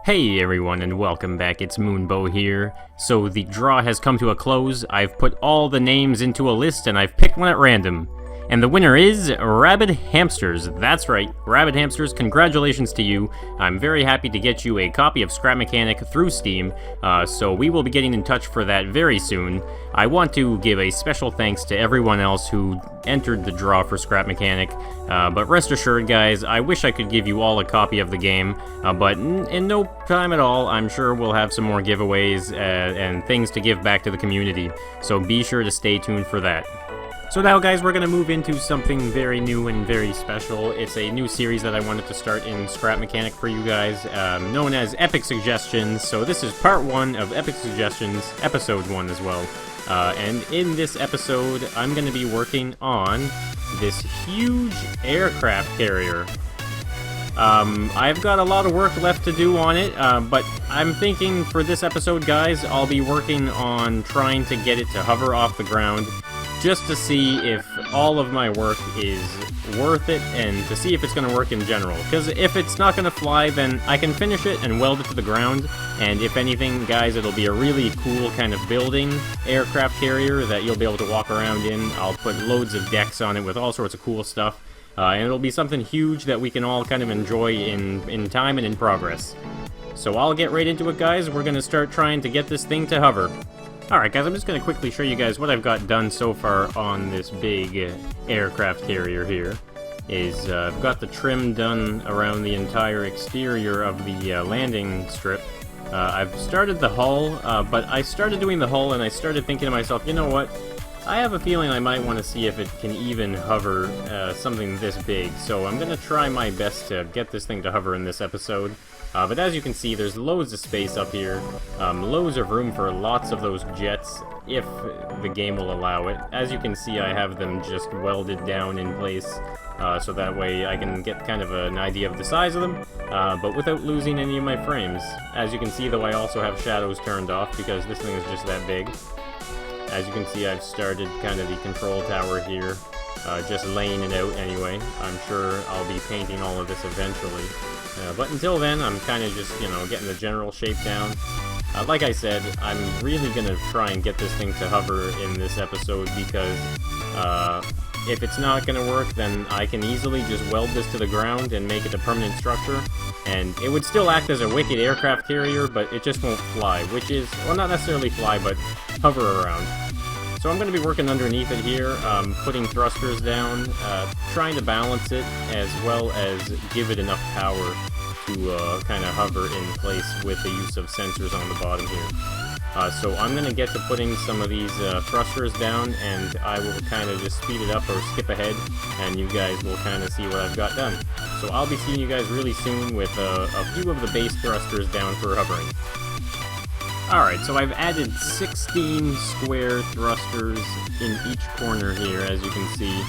Hey everyone and welcome back, it's Moonbow here. So the draw has come to a close, I've put all the names into a list and I've picked one at random. And the winner is Rabid Hamsters. That's right, Rabid Hamsters, congratulations to you. I'm very happy to get you a copy of Scrap Mechanic through Steam, so we will be getting in touch for that very soon. I want to give a special thanks to everyone else who entered the draw for Scrap Mechanic, but rest assured guys, I wish I could give you all a copy of the game, but in no time at all, I'm sure we'll have some more giveaways and things to give back to the community, so be sure to stay tuned for that. So now guys, we're going to move into something very new and very special. It's a new series that I wanted to start in Scrap Mechanic for you guys, known as Epic Suggestions. So this is part 1 of Epic Suggestions, episode 1 as well. And in this episode, I'm going to be working on this huge aircraft carrier. I've got a lot of work left to do on it, but I'm thinking for this episode, guys, I'll be working on trying to get it to hover off the ground, just to see if all of my work is worth it, and to see if it's going to work in general. Because if it's not going to fly, then I can finish it and weld it to the ground, and if anything, guys, it'll be a really cool kind of building aircraft carrier that you'll be able to walk around in. I'll put loads of decks on it with all sorts of cool stuff. And it'll be something huge that we can all kind of enjoy in time and in progress. So I'll get right into it, guys. We're going to start trying to get this thing to hover. Alright guys, I'm just going to quickly show you guys what I've got done so far on this big aircraft carrier here. I've got the trim done around the entire exterior of the landing strip. I've started the hull, but I started doing the hull and I started thinking to myself, you know what? I have a feeling I might want to see if it can even hover something this big, so I'm going to try my best to get this thing to hover in this episode. But as you can see, there's loads of space up here, loads of room for lots of those jets, if the game will allow it. As you can see, I have them just welded down in place, so that way I can get kind of an idea of the size of them, but without losing any of my frames. As you can see, though, I also have shadows turned off, because this thing is just that big. As you can see, I've started kind of the control tower here, just laying it out anyway. I'm sure I'll be painting all of this eventually. But until then, I'm kind of just, getting the general shape down. Like I said, I'm really going to try and get this thing to hover in this episode because if it's not going to work, then I can easily just weld this to the ground and make it a permanent structure. And it would still act as a wicked aircraft carrier, but it just won't fly, which is, well, not necessarily fly, but hover around. So I'm going to be working underneath it here, putting thrusters down, trying to balance it, as well as give it enough power to kind of hover in place with the use of sensors on the bottom here. So I'm going to get to putting some of these thrusters down, and I will kind of just speed it up or skip ahead, and you guys will kind of see what I've got done. So I'll be seeing you guys really soon with a few of the base thrusters down for hovering. Alright, so I've added 16 square thrusters in each corner here, as you can see.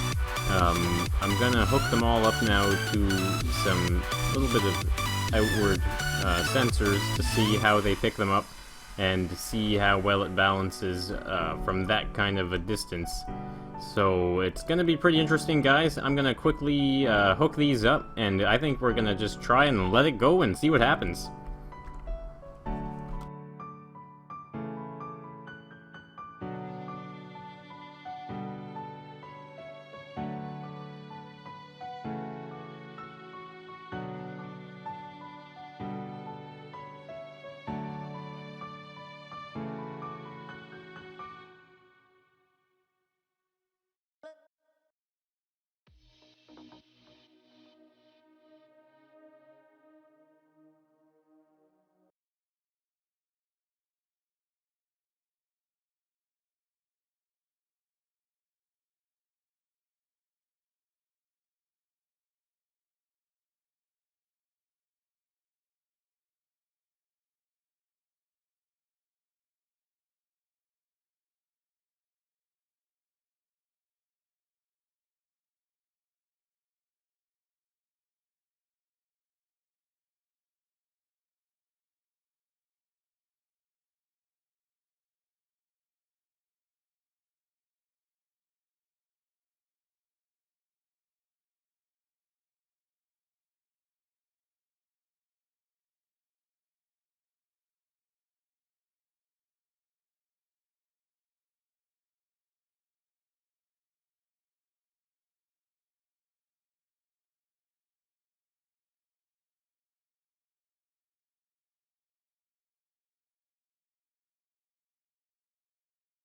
I'm gonna hook them all up now to some little bit of outward sensors to see how they pick them up and to see how well it balances from that kind of a distance. So it's gonna be pretty interesting, guys. I'm gonna quickly hook these up, and I think we're gonna just try and let it go and see what happens.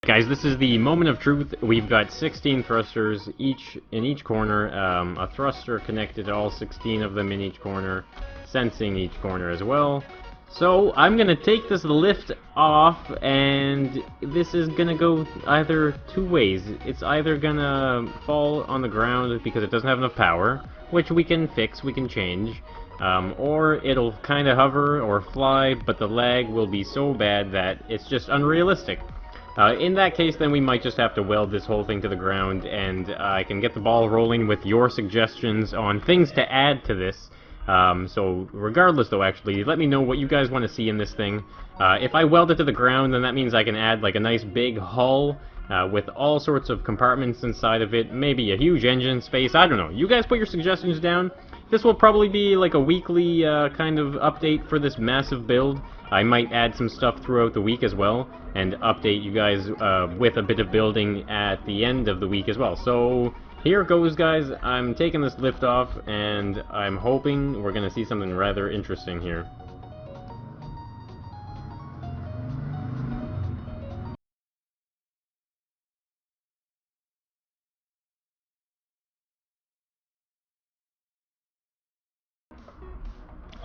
Guys, this is the moment of truth. We've got 16 thrusters each in each corner, a thruster connected to all 16 of them in each corner, sensing each corner as well. So I'm gonna take this lift off, and this is gonna go either two ways. It's either gonna fall on the ground because it doesn't have enough power, which we can fix, we can change, or it'll kind of hover or fly, but the lag will be so bad that it's just unrealistic. In that case, then we might just have to weld this whole thing to the ground, and I can get the ball rolling with your suggestions on things to add to this. So regardless, though, actually, let me know what you guys want to see in this thing. If I weld it to the ground, then that means I can add like a nice big hull with all sorts of compartments inside of it, maybe a huge engine space, I don't know. You guys put your suggestions down. This will probably be like a weekly kind of update for this massive build. I might add some stuff throughout the week as well, and update you guys with a bit of building at the end of the week as well. So here goes, guys. I'm taking this lift off, and I'm hoping we're going to see something rather interesting here.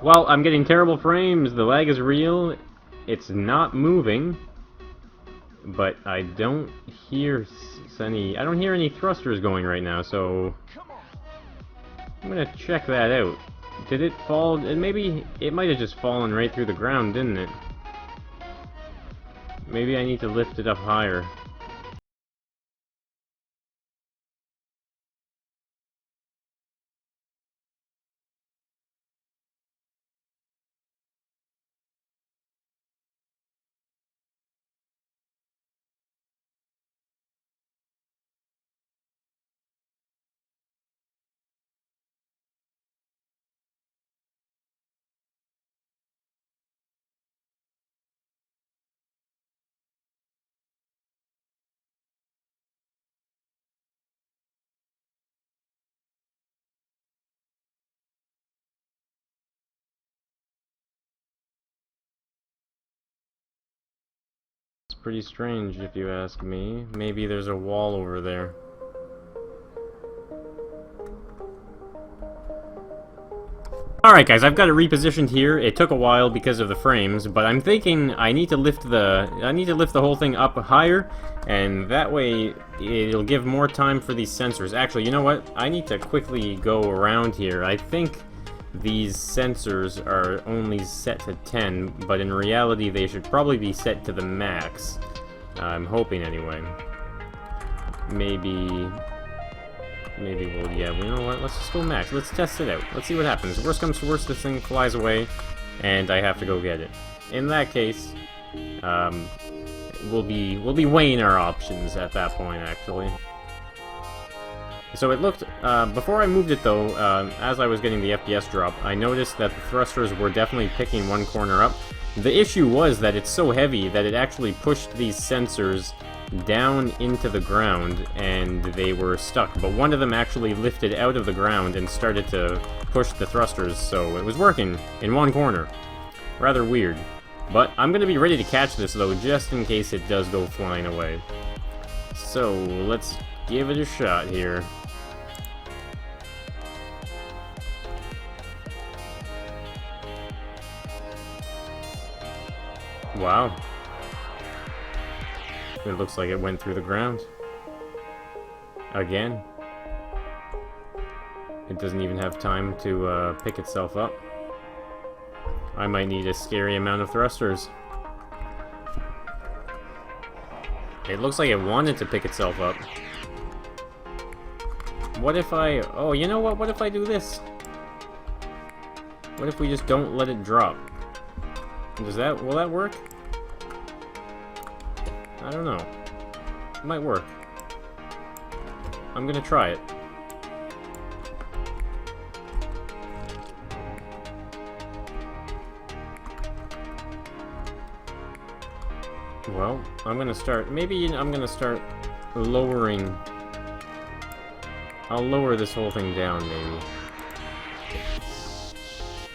Well, I'm getting terrible frames. The lag is real. It's not moving. But I don't hear any thrusters going right now, so I'm gonna check that out. Did it fall? Maybe it might have just fallen right through the ground, didn't it? Maybe I need to lift it up higher. Pretty strange if you ask me. Maybe there's a wall over there. Alright guys, I've got it repositioned here. It took a while because of the frames, but I'm thinking I need to lift the whole thing up higher, and that way it'll give more time for these sensors. Actually, you know what? I need to quickly go around here. I think these sensors are only set to 10, but in reality they should probably be set to the max. I'm hoping anyway. Maybe we'll, yeah, you know what, let's just go max. Let's test it out. Let's see what happens. Worst comes to worst, this thing flies away, and I have to go get it. In that case, we'll be weighing our options at that point, actually. So it looked, before I moved it though, as I was getting the FPS drop, I noticed that the thrusters were definitely picking one corner up. The issue was that it's so heavy that it actually pushed these sensors down into the ground, and they were stuck. But one of them actually lifted out of the ground and started to push the thrusters, so it was working in one corner. Rather weird. But I'm going to be ready to catch this though, just in case it does go flying away. So let's give it a shot here. Wow. It looks like it went through the ground. Again. It doesn't even have time to pick itself up. I might need a scary amount of thrusters. It looks like it wanted to pick itself up. What if I... Oh, you know what? What if I do this? What if we just don't let it drop? Will that work? I don't know. It might work. I'm gonna try it. Well, I'm gonna start... Maybe I'm gonna start lowering... I'll lower this whole thing down, maybe.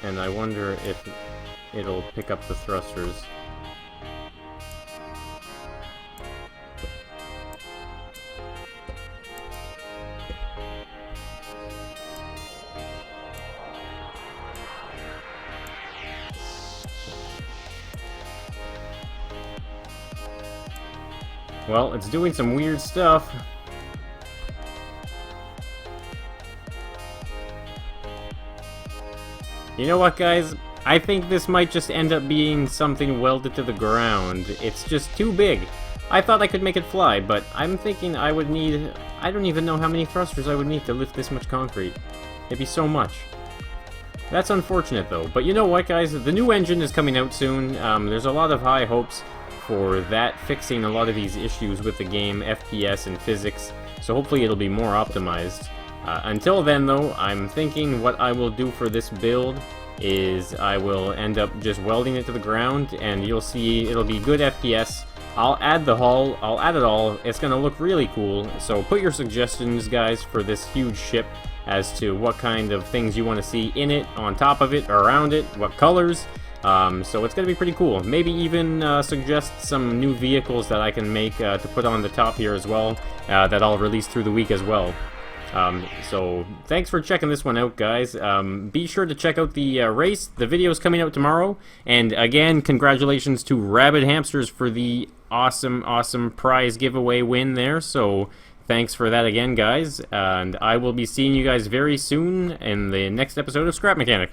And I wonder if it'll pick up the thrusters. Well, it's doing some weird stuff. You know what, guys? I think this might just end up being something welded to the ground. It's just too big. I thought I could make it fly, but I'm thinking I would need... I don't even know how many thrusters I would need to lift this much concrete. It'd be so much. That's unfortunate, though. But you know what, guys? The new engine is coming out soon. There's a lot of high hopes for that fixing a lot of these issues with the game, FPS and physics. So hopefully it'll be more optimized. Until then, though, I'm thinking what I will do for this build is I will end up just welding it to the ground, and you'll see it'll be good FPS. I'll add the hull, I'll add it all. It's gonna look really cool. So put your suggestions, guys, for this huge ship as to what kind of things you want to see in it, on top of it, around it, what colors. So it's gonna be pretty cool. Maybe even suggest some new vehicles that I can make to put on the top here as well, that I'll release through the week as well. So thanks for checking this one out, guys. Be sure to check out the race. The video is coming out tomorrow. And again, congratulations to Rabid Hamsters for the awesome prize giveaway win there. So thanks for that again, guys. And I will be seeing you guys very soon in the next episode of Scrap Mechanic.